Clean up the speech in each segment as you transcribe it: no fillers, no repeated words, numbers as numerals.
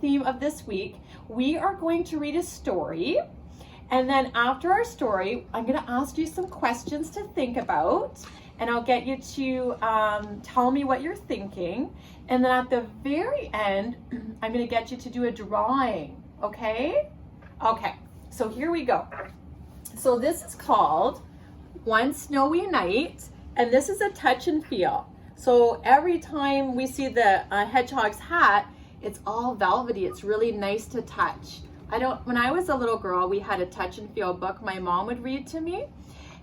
theme of this week. We are going to read a story, and then after our story, I'm going to ask you some questions to think about, and I'll get you to tell me what you're thinking. And then at the very end, I'm going to get you to do a drawing, okay? Okay, so here we go. So this is called One Snowy Night, and this is a touch and feel. So every time we see the hedgehog's hat, it's all velvety. It's really nice to touch. When I was a little girl, we had a touch and feel book my mom would read to me.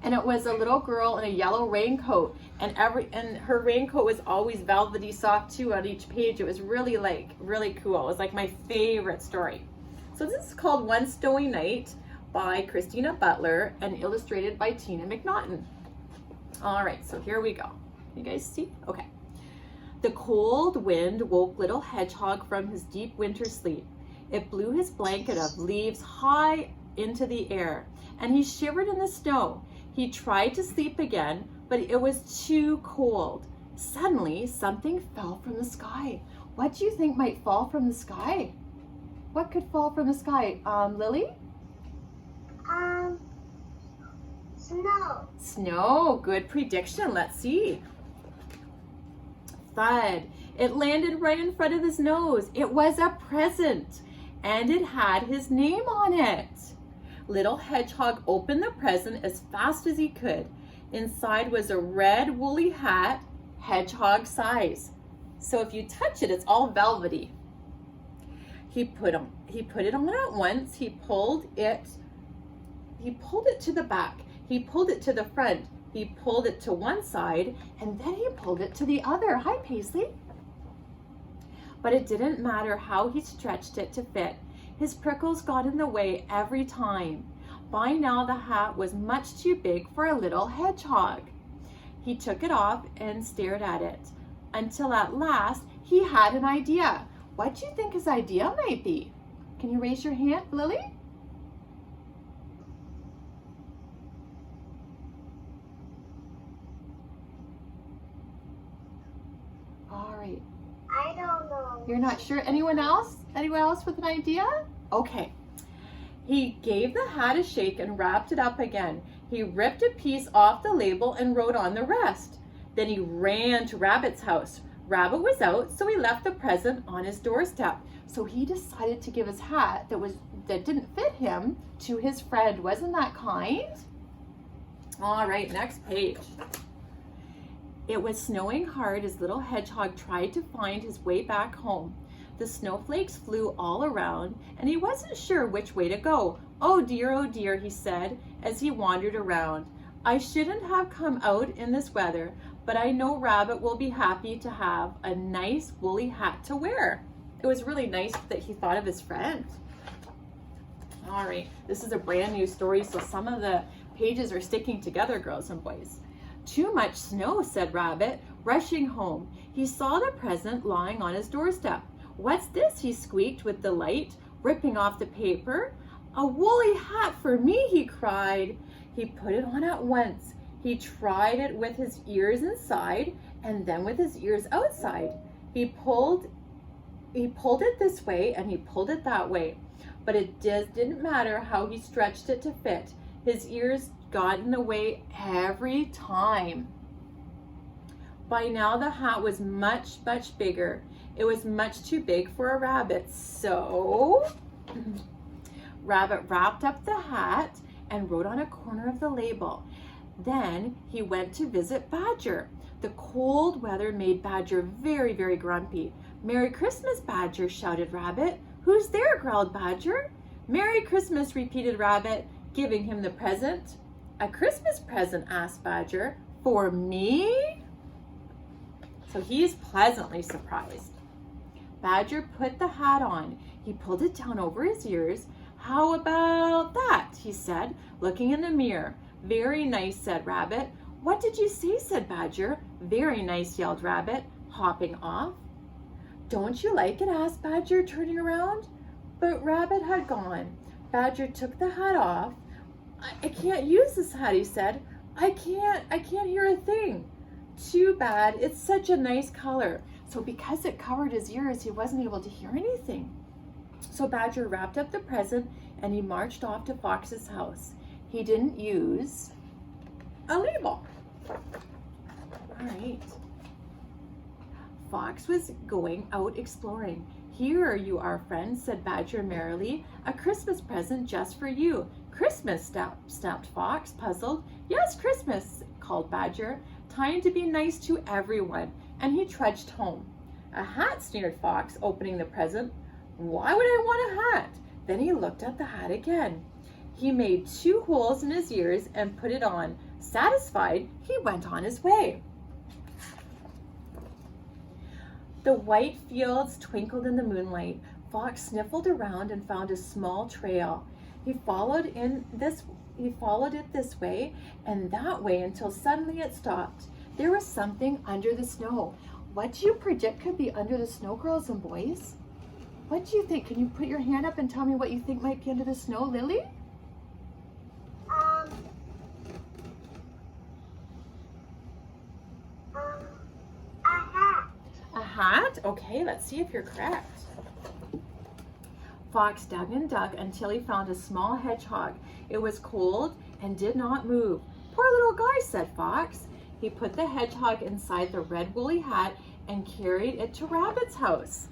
And it was a little girl in a yellow raincoat, and her raincoat was always velvety soft too on each page. It was really cool. It was like my favorite story. So this is called One Snowy Night by Christina Butler and illustrated by Tina McNaughton. All right, so here we go. You guys see? Okay. The cold wind woke little Hedgehog from his deep winter sleep. It blew his blanket of leaves high into the air, and he shivered in the snow. He tried to sleep again, but it was too cold. Suddenly, something fell from the sky. What do you think might fall from the sky? What could fall from the sky? Lily? Snow. Snow. Good prediction. Let's see. Thud. It landed right in front of his nose. It was a present, and it had his name on it. Little Hedgehog opened the present as fast as he could. Inside was a red woolly hat, hedgehog size. So if you touch it, it's all velvety. He put it on at once. He pulled it to the back. He pulled it to the front. He pulled it to one side, and then he pulled it to the other. Hi, Paisley. But it didn't matter how he stretched it to fit. His prickles got in the way every time. By now the hat was much too big for a little hedgehog. He took it off and stared at it until at last he had an idea. What do you think his idea might be? Can you raise your hand, Lily? All right. I don't know. You're not sure? Anyone else? Anyone else with an idea? Okay. He gave the hat a shake and wrapped it up again. He ripped a piece off the label and wrote on the rest. Then he ran to Rabbit's house. Rabbit was out, so he left the present on his doorstep. So he decided to give his hat that didn't fit him to his friend. Wasn't that kind? All right, next page. It was snowing hard as little Hedgehog tried to find his way back home. The snowflakes flew all around, and he wasn't sure which way to go. Oh dear, he said as he wandered around. I shouldn't have come out in this weather, but I know Rabbit will be happy to have a nice woolly hat to wear. It was really nice that he thought of his friend. All right, this is a brand new story, so some of the pages are sticking together, girls and boys. Too much snow, said Rabbit, rushing home. He saw the present lying on his doorstep. What's this? He squeaked with delight, ripping off the paper. A woolly hat for me, he cried. He put it on at once. He tried it with his ears inside and then with his ears outside. He pulled it this way and he pulled it that way, but it just didn't matter how he stretched it to fit. His ears got in the way every time. By now the hat was much bigger. It was much too big for a rabbit, so Rabbit wrapped up the hat and wrote on a corner of the label. Then he went to visit Badger. The cold weather made Badger very grumpy. Merry Christmas, Badger, shouted Rabbit. Who's there? Growled Badger. Merry Christmas, repeated Rabbit, giving him the present. A Christmas present? Asked Badger. For me? So he's pleasantly surprised. Badger put the hat on. He pulled it down over his ears. How about that? He said, looking in the mirror. Very nice, said Rabbit. What did you say? Said Badger. Very nice, yelled Rabbit, hopping off. Don't you like it? Asked Badger, turning around. But Rabbit had gone. Badger took the hat off. I can't use this hat, he said. I can't hear a thing. Too bad. It's such a nice color. So because it covered his ears, he wasn't able to hear anything. So Badger wrapped up the present and he marched off to Fox's house. He didn't use a label. All right. Fox was going out exploring. Here you are, friend, said Badger merrily. A Christmas present just for you. Christmas, snapped Fox, puzzled. Yes, Christmas, called Badger. Time to be nice to everyone. And he trudged home. A hat, sneered Fox, opening the present. Why would I want a hat? Then he looked at the hat again. He made 2 holes in his ears and put it on. Satisfied, he went on his way. The white fields twinkled in the moonlight. Fox sniffled around and found a small trail. He followed it this way and that way until suddenly it stopped. There was something under the snow. What do you predict could be under the snow, girls and boys? What do you think? Can you put your hand up and tell me what you think might be under the snow, Lily? A hat. A hat? Okay, let's see if you're correct. Fox dug and dug until he found a small hedgehog. It was cold and did not move. Poor little guy, said Fox. He put the hedgehog inside the red woolly hat and carried it to Rabbit's house.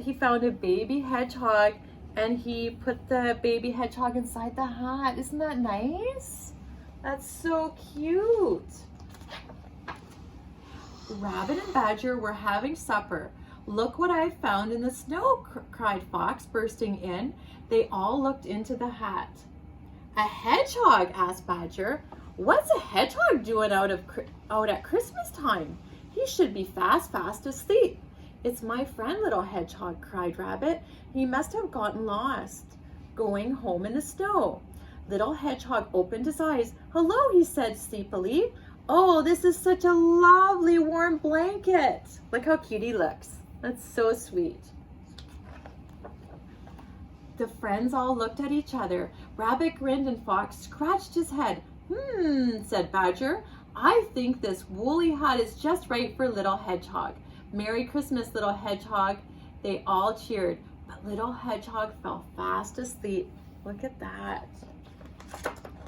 He found a baby hedgehog and he put the baby hedgehog inside the hat. Isn't that nice? That's so cute. Rabbit and Badger were having supper. Look what I found in the snow, cried Fox, bursting in. They all looked into the hat. A hedgehog, asked Badger. What's a hedgehog doing out at Christmas time? He should be fast asleep. It's my friend, little hedgehog, cried Rabbit. He must have gotten lost, going home in the snow. Little hedgehog opened his eyes. Hello, he said sleepily. Oh, this is such a lovely warm blanket. Look how cute he looks. That's so sweet. The friends all looked at each other. Rabbit grinned and Fox scratched his head. Said Badger. I think this woolly hat is just right for little hedgehog. Merry Christmas, little hedgehog. They all cheered, but little hedgehog fell fast asleep. Look at that.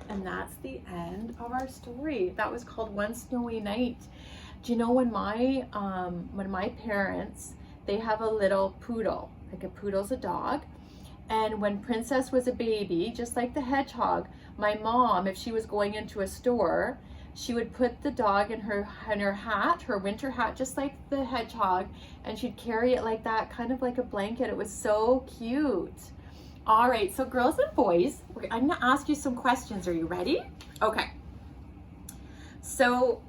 And that's the end of our story. That was called One Snowy Night. Do you know when my parents, they have a little poodle, like a poodle's a dog. And when Princess was a baby, just like the hedgehog, my mom, if she was going into a store, she would put the dog in her hat, her winter hat, just like the hedgehog, and she'd carry it like that, kind of like a blanket. It was so cute. All right, so girls and boys, I'm gonna ask you some questions. Are you ready? Okay. So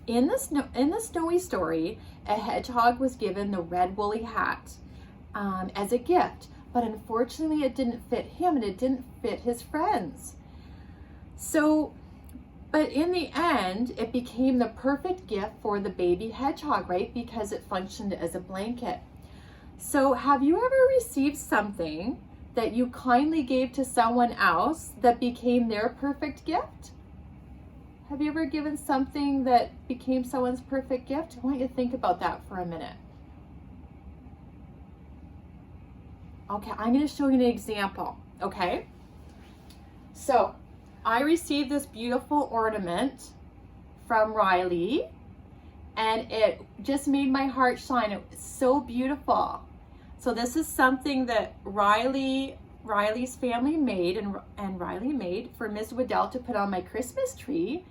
in the snowy story, a hedgehog was given the red woolly hat as a gift, but unfortunately it didn't fit him and it didn't fit his friends. But in the end, it became the perfect gift for the baby hedgehog, right? Because it functioned as a blanket. So have you ever received something that you kindly gave to someone else that became their perfect gift? Have you ever given something that became someone's perfect gift? I want you to think about that for a minute. Okay, I'm going to show you an example, okay? So, I received this beautiful ornament from Riley, and it just made my heart shine. It was so beautiful. So this is something that Riley's family made and Riley made for Ms. Waddell to put on my Christmas tree.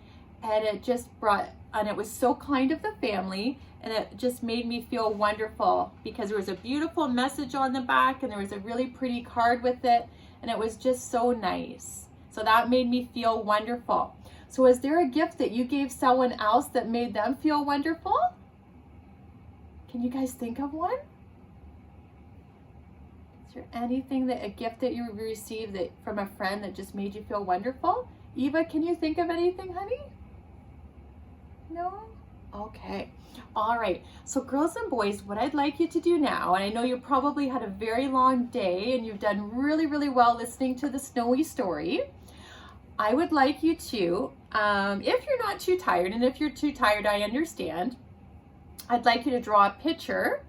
And it was so kind of the family, and it just made me feel wonderful because there was a beautiful message on the back and there was a really pretty card with it, and it was just so nice. So that made me feel wonderful. So is there a gift that you gave someone else that made them feel wonderful? Can you guys think of one? Is there anything a gift that you received from a friend that just made you feel wonderful? Eva, can you think of anything, honey? No? Okay. All right. So girls and boys, what I'd like you to do now, and I know you probably had a very long day and you've done really, really well listening to the snowy story. I would like you to, if you're not too tired, and if you're too tired, I understand, I'd like you to draw a picture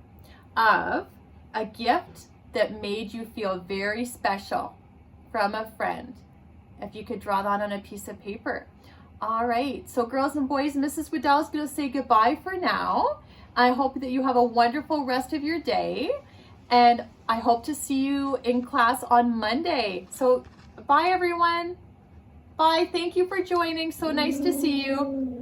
of a gift that made you feel very special from a friend. If you could draw that on a piece of paper. All right, so girls and boys, Mrs. Waddell is going to say goodbye for now. I hope that you have a wonderful rest of your day, and I hope to see you in class on Monday. So bye everyone. Bye, thank you for joining. So nice to see you.